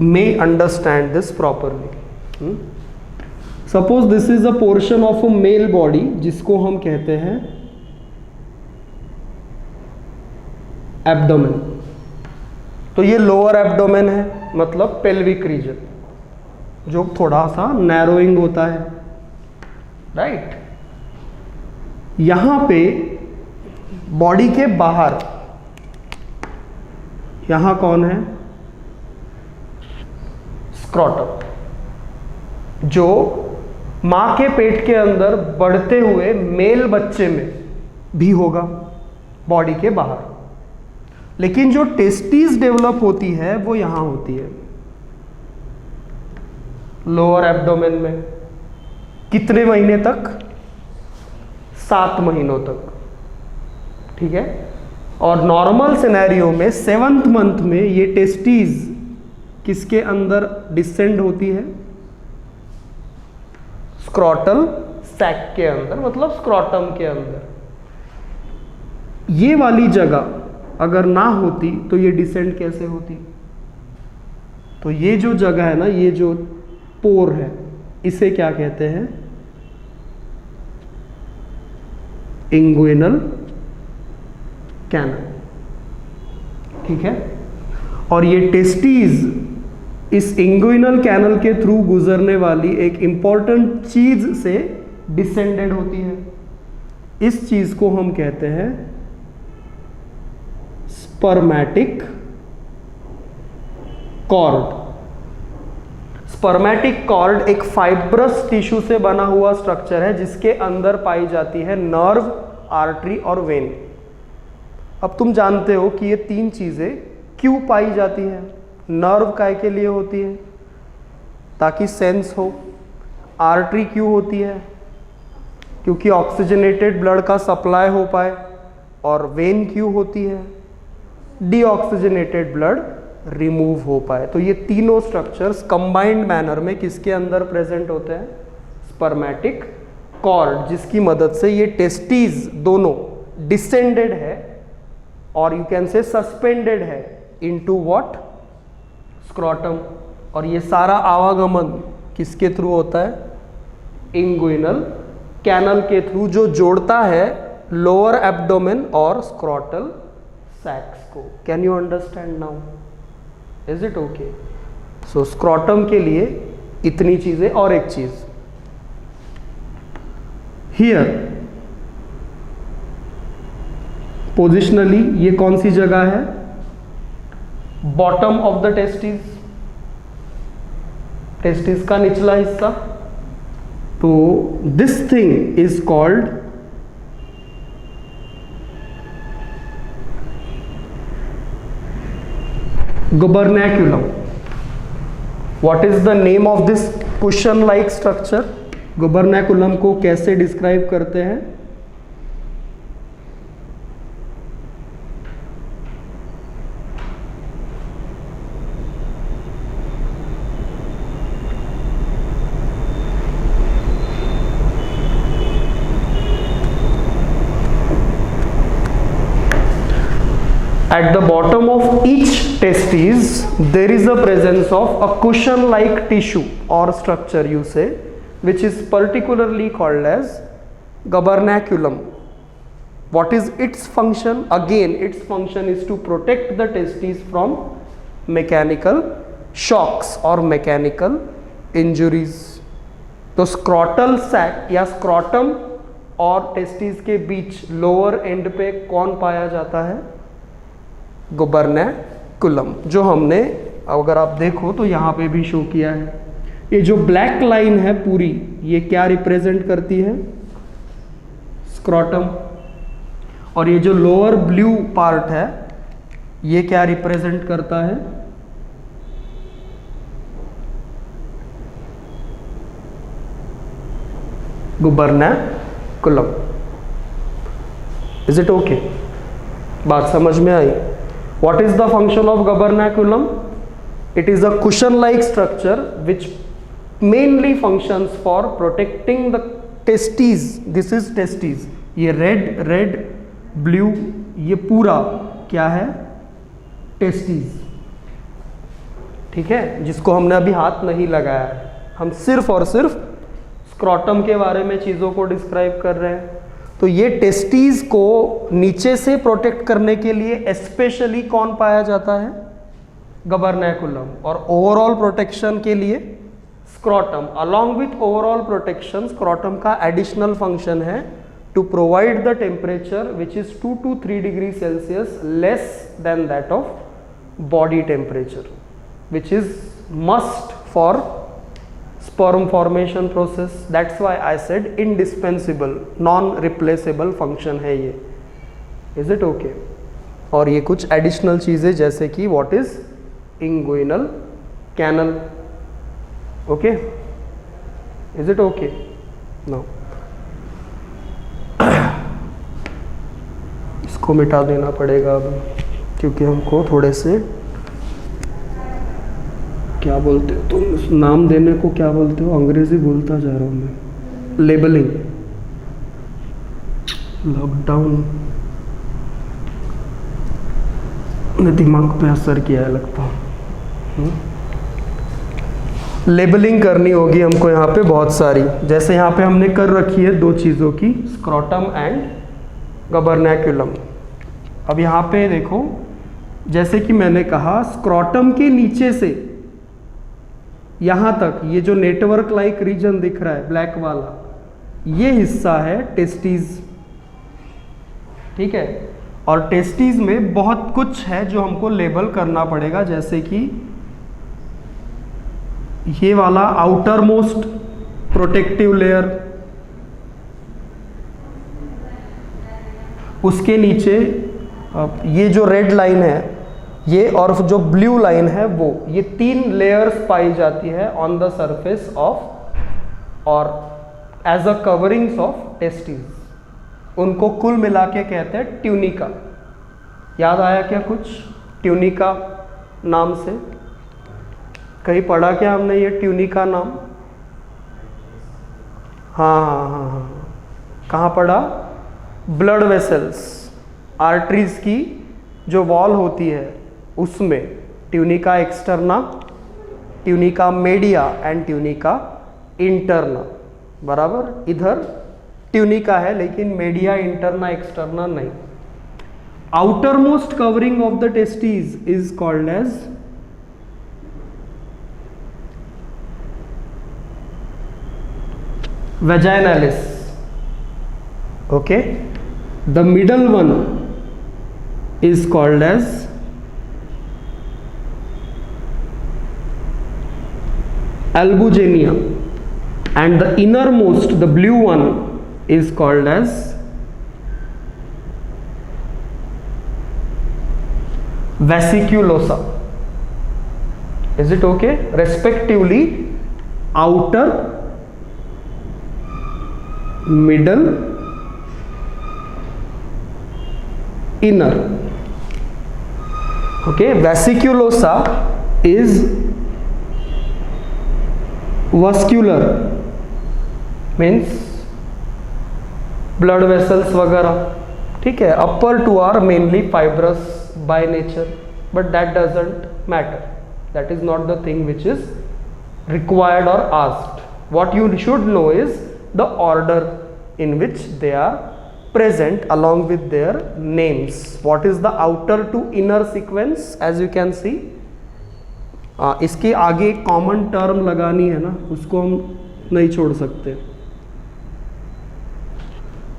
may understand this properly. Suppose this is a portion of a male body जिसको हम कहते हैं एब्डोमेन। तो ये लोअर एब्डोमेन है, मतलब पेल्विक रीजन, जो थोड़ा सा नैरोइंग होता है, राइट? यहां पे बॉडी के बाहर यहां कौन है? स्क्रोटम, जो मां के पेट के अंदर बढ़ते हुए मेल बच्चे में भी होगा, बॉडी के बाहर। लेकिन जो टेस्टिस डेवलप होती है वो यहां होती है, लोअर एब्डोमेन में। कितने महीने तक? 7 महीनों तक, ठीक है? और नॉर्मल सिनेरियो में 7th मंथ में ये टेस्टिस किसके अंदर डिसेंड होती है? स्क्रोटल सैक के अंदर, मतलब स्क्रोटम के अंदर। ये वाली जगह अगर ना होती तो ये डिसेंड कैसे होती? तो ये जो जगह है ना, ये जो पोर है, इसे क्या कहते हैं? इंग्विनल कैनल, ठीक है? और ये टेस्टिस इस इंग्विनल कैनल के थ्रू गुजरने वाली एक इंपॉर्टेंट चीज से डिसेंडेड होती है। इस चीज को हम कहते हैं स्पर्मेटिक कॉर्ड। स्पर्मेटिक कॉर्ड एक फाइब्रस टिश्यू से बना हुआ स्ट्रक्चर है जिसके अंदर पाई जाती है नर्व, आर्टरी और वेन। अब तुम जानते हो कि ये 3 चीजें क्यों पाई जाती है? नर्व काय के लिए होती है? ताकि सेंस हो। आर्टरी क्यों होती है? क्योंकि ऑक्सीजनेटेड ब्लड का सप्लाई हो पाए। और वेन क्यों होती है? डीऑक्सीजनेटेड ब्लड रिमूव हो पाए। तो ये तीनों स्ट्रक्चर्स कंबाइंड मैनर में किसके अंदर प्रेजेंट होते हैं? स्पर्मेटिक कॉर्ड, जिसकी मदद से ये टेस्टिस दोनों डिसेंडेड है और यू कैन से सस्पेंडेड है इनटू व्हाट? स्क्रोटम। और ये सारा आवागमन किसके थ्रू होता है? इंग्विनल कैनल के थ्रू, जो जोड़ता है लोअर एब्डोमेन और स्क्रोटल सैक्स को। Can you understand now? Is it okay? So scrotum के लिए इतनी चीजें। और एक चीज हियर पोजिशनली ये कौन सी जगह है? Bottom of the testis. Testis का निचला हिस्सा। तो this thing is called gubernaculum. What is the name of this cushion like structure? गुबरनैकुलम को कैसे डिस्क्राइब करते हैं? At the bottom of each testis there is a presence of a cushion like tissue or structure, you say, which is particularly called as gubernaculum. What is its function? Again, its function is to protect the testes from mechanical shocks or mechanical injuries. तो scrotal sac या scrotum और testis के बीच lower and पे कौन पाया जाता है? गुबरनैकुलम, जो हमने अगर आप देखो तो यहाँ पे भी शो किया है। ये जो ब्लैक लाइन है पूरी, ये क्या रिप्रेजेंट करती है? स्क्रॉटम। और ये जो लोअर ब्लू पार्ट है ये क्या रिप्रेजेंट करता है? गुबरनैकुलम। Is it okay? बात समझ में आई? What is the function of gubernaculum? It is a cushion-like structure which mainly functions for protecting the testes. This is testes. ये red, blue, ये पूरा क्या है? testes. ठीक है, जिसको हमने अभी हाथ नहीं लगाया है, हम सिर्फ और सिर्फ स्क्रॉटम के बारे में चीज़ों को डिस्क्राइब कर रहे हैं। तो ये टेस्टीज को नीचे से प्रोटेक्ट करने के लिए स्पेशली कौन पाया जाता है? गुबरनैकुलम। और ओवरऑल प्रोटेक्शन के लिए scrotum. Along with overall protection, scrotum का एडिशनल फंक्शन है to provide the temperature which is 2 to 3 degree Celsius less than that of body temperature, which is must for sperm formation process. That's why I said indispensable, non-replaceable function है ये. Is it okay? और ये कुछ additional चीज़ें जैसे कि what is inguinal canal. Okay? Is it okay? No. इसको मिटा देना पड़ेगा अब, क्योंकि हमको थोड़े से क्या बोलते हो तुम, नाम देने को क्या बोलते हो? अंग्रेजी बोलता जा रहा हूँ मैं। लेबलिंग। लॉकडाउन ने दिमाग पे असर किया है लगता है। लेबलिंग करनी होगी हमको यहाँ पे बहुत सारी, जैसे यहाँ पे हमने कर रखी है दो चीज़ों की, स्क्रॉटम एंड गुबरनैकुलम। अब यहाँ पे देखो, जैसे कि मैंने कहा स्क्रॉटम के नीचे से यहाँ तक ये जो नेटवर्क लाइक रीजन दिख रहा है ब्लैक वाला, ये हिस्सा है टेस्टीज। ठीक है, और टेस्टीज में बहुत कुछ है जो हमको लेबल करना पड़ेगा, जैसे कि ये वाला आउटर मोस्ट प्रोटेक्टिव लेयर, उसके नीचे ये जो रेड लाइन है ये, और जो ब्लू लाइन है वो, ये 3 लेयर्स पाई जाती है ऑन द सरफेस ऑफ और as a coverings of testis. उनको कुल मिला के कहते हैं ट्यूनिका। याद आया क्या कुछ ट्यूनिका नाम से? कहीं पढ़ा क्या हमने ये ट्यूनिका नाम? हाँ, कहाँ पढ़ा? ब्लड वेसल्स, आर्टरीज की जो वॉल होती है उसमें tunica externa, tunica media and tunica interna. बराबर, इधर ट्यूनिका है लेकिन मीडिया इंटरना एक्सटर्ना नहीं। Outermost covering of the testes is called as vaginalis. Okay, the middle one is called as Albugenia, and the innermost, the blue one, is called as vesiculosa. Is it okay? Respectively, outer, middle, inner. Okay, vesiculosa is vascular, means blood vessels वगैरह, ठीक है. upper two are mainly fibrous by nature, but that doesn't matter. That is not the thing which is required or asked. What you should know is the order in which they are present along with their names. What is the outer to inner sequence? As you can see, इसके आगे common term लगानी है ना, उसको हम नहीं छोड़ सकते.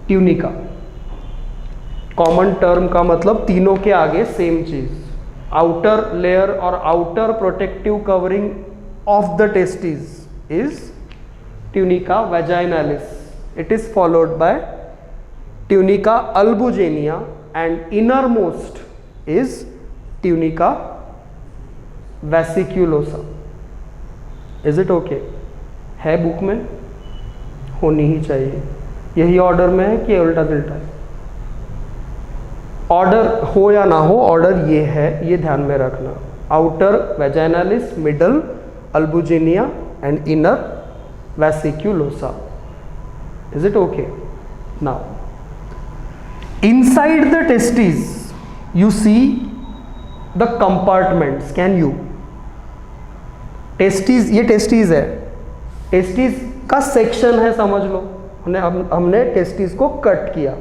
ट्यूनिका, कॉमन टर्म का मतलब तीनों के आगे सेम चीज. आउटर लेयर और outer protective covering of the testis is tunica vaginalis. It is followed by tunica albuginea and innermost is tunica vasculosa. Is it okay? है बुक में, होनी ही चाहिए. यही ऑर्डर में है कि उल्टा तिल्टा है? ऑर्डर हो या ना हो, ऑर्डर ये है, ये ध्यान में रखना. Outer vaginalis, middle albuginea and inner vasculosa. Is it okay? Now inside the testes you see the compartments. Can you? Testis, ये टेस्टिस है, टेस्टिस का सेक्शन है, समझ लो. हमने टेस्टिस को कट किया,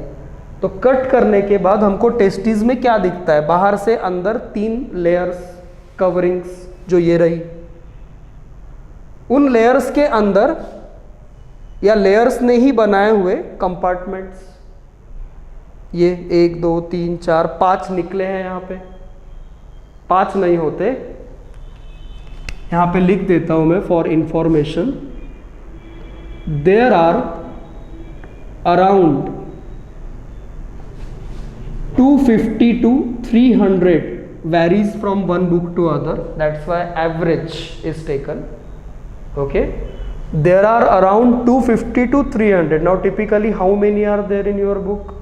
तो कट करने के बाद हमको टेस्टिस में क्या दिखता है? बाहर से अंदर 3 लेयर्स कवरिंग्स, जो ये रही. उन लेयर्स के अंदर या लेयर्स ने ही बनाए हुए कंपार्टमेंट्स, ये 1 2 3 4 5 निकले हैं. यहाँ पे 5 नहीं होते, यहाँ पे लिख देता हूँ मैं for information. There are around 250 to 300, varies from one book to other, that's why average is taken. Okay, there are around 250 to 300. Now typically how many are there in your book?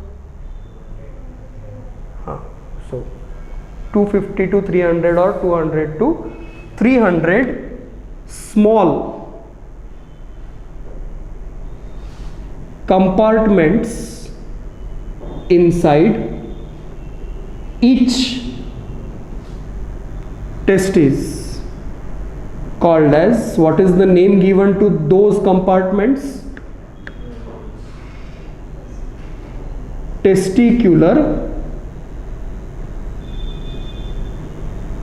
So 250 to 300 or 200 to 300 small compartments inside each testis, called as, what is the name given to those compartments? Testicular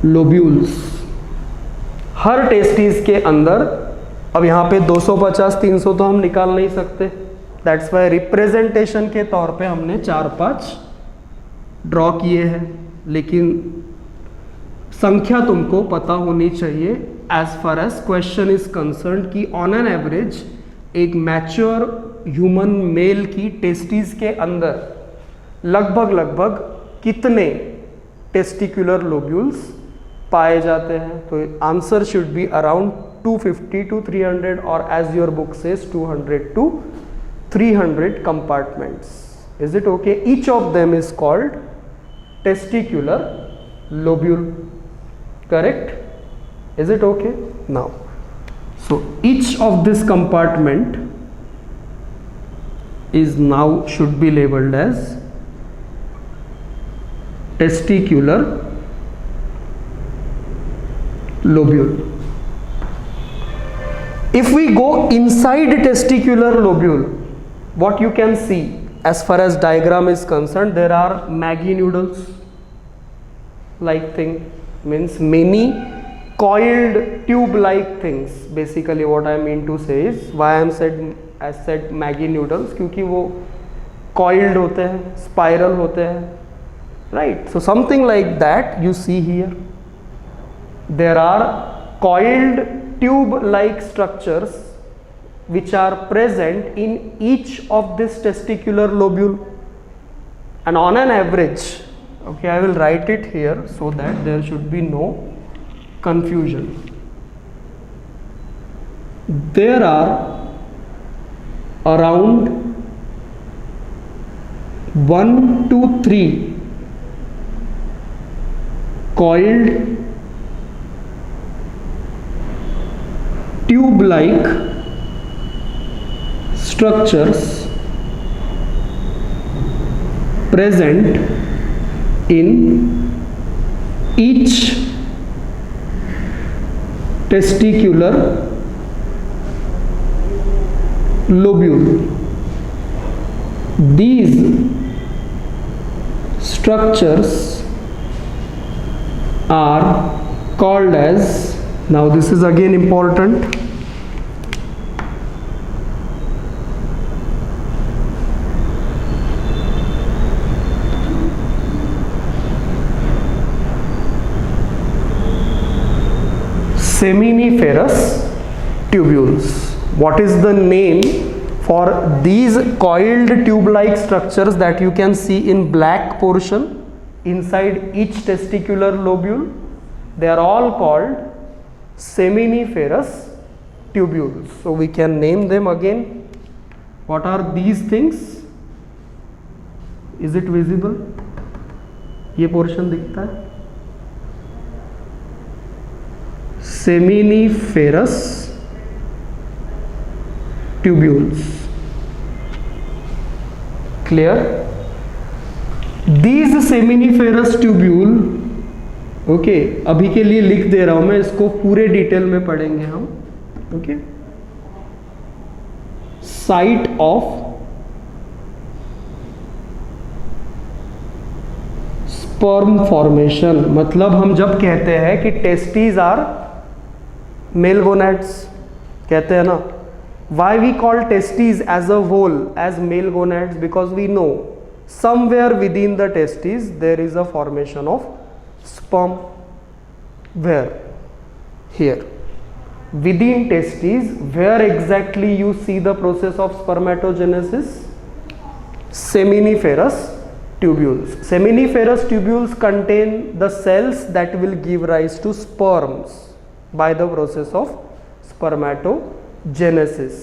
lobules. Her testis के अंदर, अब यहाँ पे 250-300 तो हम निकाल नहीं सकते, दैट्स वाई रिप्रेजेंटेशन के तौर पे हमने 4-5 ड्रॉ किए हैं. लेकिन संख्या तुमको पता होनी चाहिए as far as question is concern, कि ऑन एन एवरेज एक मैच्योर ह्यूमन मेल की टेस्टिस के अंदर लगभग कितने टेस्टिकुलर लोब्यूल्स पाए जाते हैं. तो answer should be around 250 to 300, और as your book says 200 to 300 compartments. Is it okay? Each of them is called testicular lobule. Correct? Is it okay? Now, so each of this compartment is now should be labeled as testicular lobule. If we go inside testicular lobule, what you can see as far as diagram is concerned, there are Maggi noodles like thing, means many coiled tube like things. Basically what I mean to say is, why I am said Maggi noodles, क्योंकि वो coiled होते हैं, spiral होते हैं, right? So something like that you see here. There are coiled tube-like structures which are present in each of this testicular lobule, and on an average, okay, I will write it here so that there should be no confusion. There are around 1 to 3 coiled tube-like structures present in each testicular lobule. These structures are called as, now this is again important, seminiferous tubules. What is the name for these coiled tube-like structures that you can see in black portion inside each testicular lobule? They are all called seminiferous tubules. So we can name them again. What are these things? Is it visible? ये portion दिखता है? Seminiferous tubules. Clear? These seminiferous tubule, okay, अभी के लिए लिख दे रहा हूं मैं, इसको पूरे डिटेल में पढ़ेंगे हम. Okay, site of sperm formation, मतलब हम जब कहते हैं कि टेस्टीज आर मेल गोनैड्स, कहते हैं ना, why we call testes as a whole as male gonads? Because we know somewhere within the testes there is a formation of sperm. Where? Here. Within testes, where exactly you see the process of spermatogenesis? Seminiferous tubules. Seminiferous tubules contain the cells that will give rise to sperms by the process of spermatogenesis.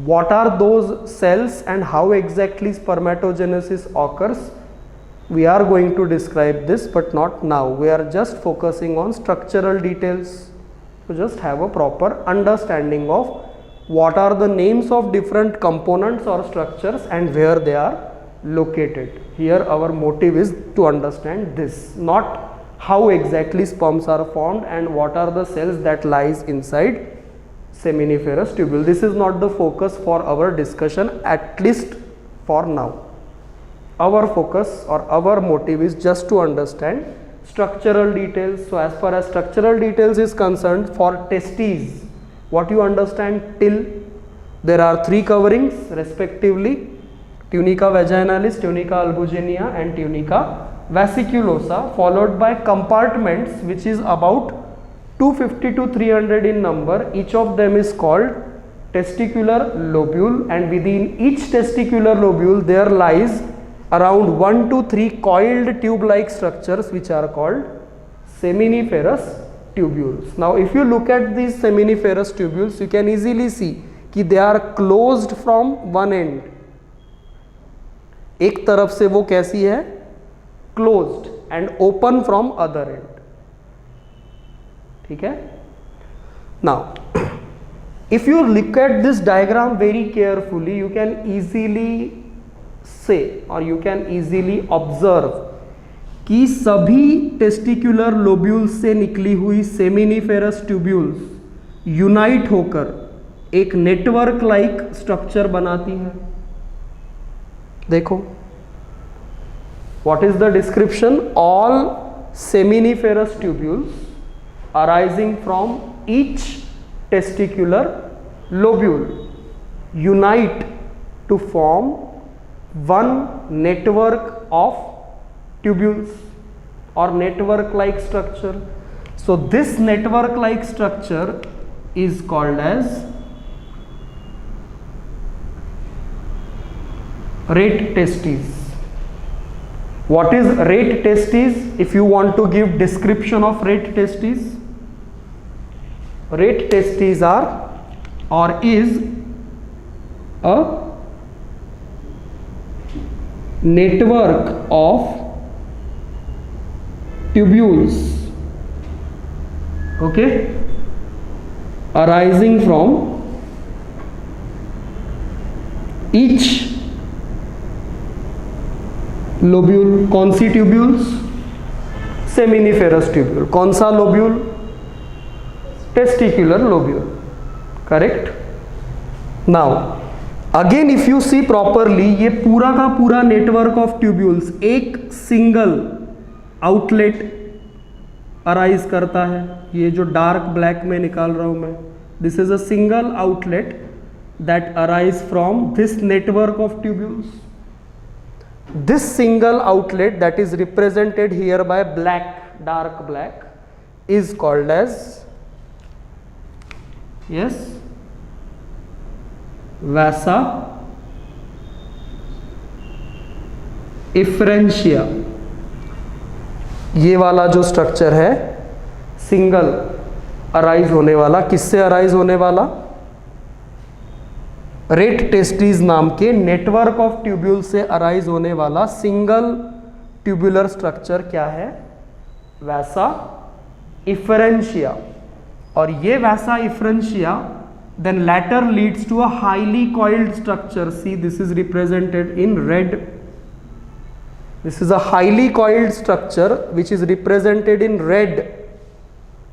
What are those cells and how exactly spermatogenesis occurs? We are going to describe this, but not now. We are just focusing on structural details to just have a proper understanding of what are the names of different components or structures and where they are located. Here our motive is to understand this, not how exactly sperms are formed and what are the cells that lies inside seminiferous tubule. This is not the focus for our discussion, at least for now. Our focus or our motive is just to understand structural details. So as far as structural details is concerned, for testes, what you understand till there are 3 coverings respectively: tunica vaginalis, tunica albuginea and tunica vesiculosa, followed by compartments which is about 250 to 300 in number. Each of them is called testicular lobule, and within each testicular lobule there lies around 1 to 3 coiled tube-like structures which are called seminiferous tubules. Now if you look at these seminiferous tubules, you can easily see कि they are closed from one end. एक तरफ से वो कैसी है? Closed and open from other end. ठीक है? Now if you look at this diagram very carefully, you can easily say or you can easily observe कि सभी टेस्टिकुलर लोब्यूल्स से निकली हुई सेमिनिफेरस ट्यूब्यूल्स यूनाइट होकर एक नेटवर्क लाइक स्ट्रक्चर बनाती है. देखो, what is the description? All seminiferous tubules arising from each testicular lobule unite to form one network of tubules or network like structure. So this network like structure is called as rate testes. What is rate testes? If you want to give description of rate testes are or is a network of tubules, okay, arising from each lobule. कौन सी tubules? Seminiferous tubule. कौन सा lobule? Testicular lobule. Correct. Now again if you see properly, ये पूरा का पूरा network of tubules एक single outlet arise करता है. ये जो डार्क ब्लैक में निकाल रहा हूं मैं, this is a single outlet that arise from this network of tubules. This single outlet that is represented here by black, dark black, is called as, yes, vasa efferentia. ये वाला जो structure है single arise होने वाला, किससे arise होने वाला? Rate testis नाम के नेटवर्क ऑफ ट्यूब्यूल से अराइज होने वाला सिंगल ट्यूबुलर स्ट्रक्चर क्या है? वैसा इफरेंशिया. और ये vasa efferentia then later leads to a highly coiled structure. See this is represented in red. This is a highly coiled structure which is represented in red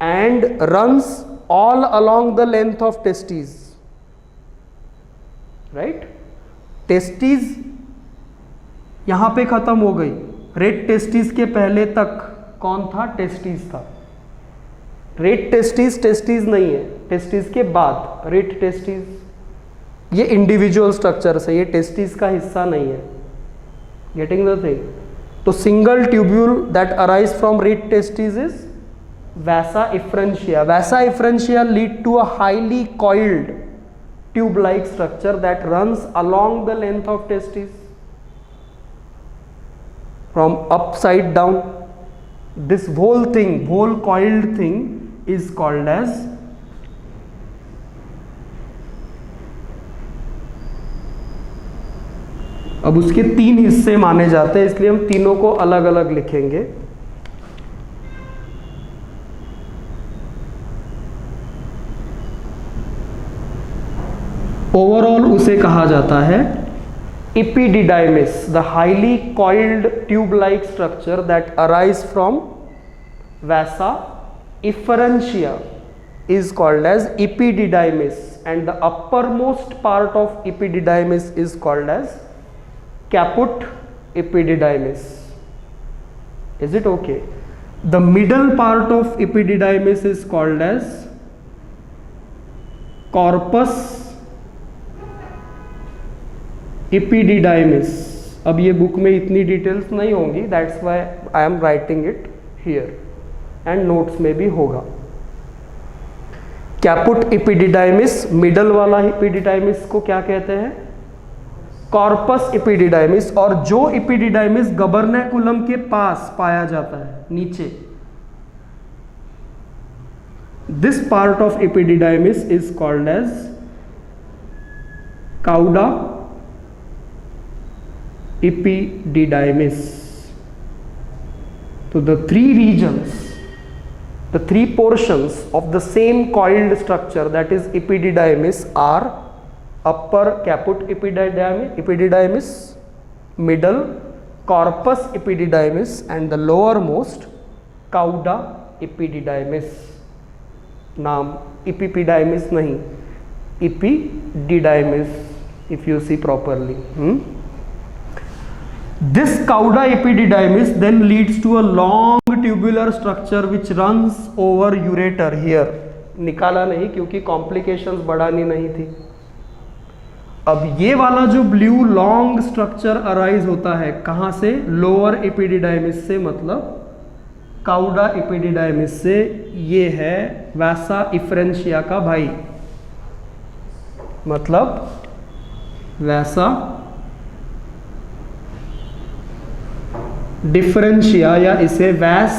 and runs all along the length of testis. Right. Testis यहां पे खत्म हो गई. Rate testis के पहले तक कौन था? टेस्टिस था. रेट टेस्टिस टेस्टिस नहीं है. टेस्टिस के बाद रेट टेस्टिस, ये इंडिविजुअल स्ट्रक्चर्स है, ये टेस्टिस का हिस्सा नहीं है. Getting the thing? तो single tubule that arise from rete testis is vasa efferentia. Vasa efferentia lead to a highly coiled tube like structure that runs along the length of testis from upside down. This whole thing, whole coiled thing is called as अब उसके तीन हिस्से माने जाते हैं, इसलिए हम तीनों को अलग अलग लिखेंगे. ओवरऑल उसे कहा जाता है epididymis, the highly coiled tube-like structure that arise from vasa efferentia is called as epididymis, and the uppermost part of epididymis is called as caput epididymis. Is it okay? The middle part of epididymis is called as corpus epididymis. अब ये book में इतनी details नहीं होंगी, that's why I am writing it here, and notes में भी होगा. Caput epididymis, middle वाला एपिडिडाइमिस को क्या कहते हैं? Corpus epididymis. और जो एपिडिडाइमिस गबर्नेकुलम के पास पाया जाता है नीचे, this part of epididymis is called as cauda epididymis. So the three regions, the three portions of the same coiled structure, that is epididymis, are upper caput epididymis, middle corpus epididymis, and the lowermost cauda epididymis. नाम epididymis नहीं, epididymis if you see properly. This cauda epididymis then leads to a long tubular structure which runs over ureter here. निकाला नहीं क्योंकि complications बढ़ानी नहीं थी. अब ये वाला जो ब्लू लॉन्ग स्ट्रक्चर अराइज होता है कहां से? लोअर एपिडिडाइमिस से, मतलब काउडा एपिडिडाइमिस से, ये है वैसा इफ्रेंशिया का भाई, मतलब वैसा डिफरेंशिया, या इसे वैस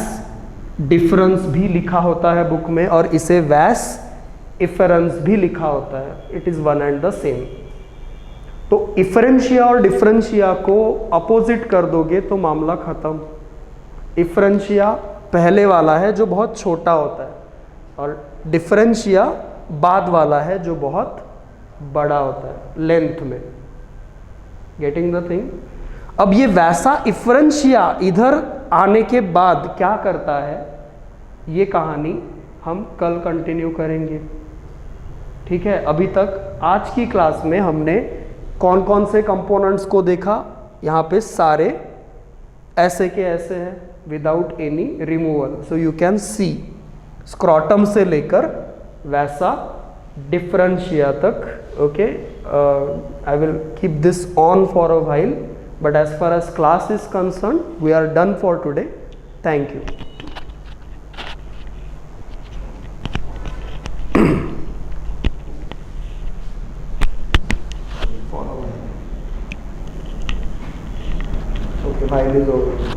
डिफरेंस भी लिखा होता है बुक में, और इसे वैस इफरेंस भी लिखा होता है. It is one and the same. तो इफरेंशिया और डिफरेंशिया को अपोजिट कर दोगे तो मामला खत्म. इफरेंशिया पहले वाला है जो बहुत छोटा होता है, और डिफरेंशिया बाद वाला है जो बहुत बड़ा होता है लेंथ में. Getting the thing. अब ये वैसा इफरेंशिया इधर आने के बाद क्या करता है, ये कहानी हम कल कंटिन्यू करेंगे. ठीक है. अभी तक आज की क्लास में हमने कौन कौन से कंपोनेंट्स को देखा. यहाँ पे सारे ऐसे के ऐसे हैं without any removal. So you can see scrotum से लेकर वैसा डिफरेंशिया तक. Okay. I will keep this on for a while, but as far as class is concerned we are done for today. Thank you. Okay, file is over.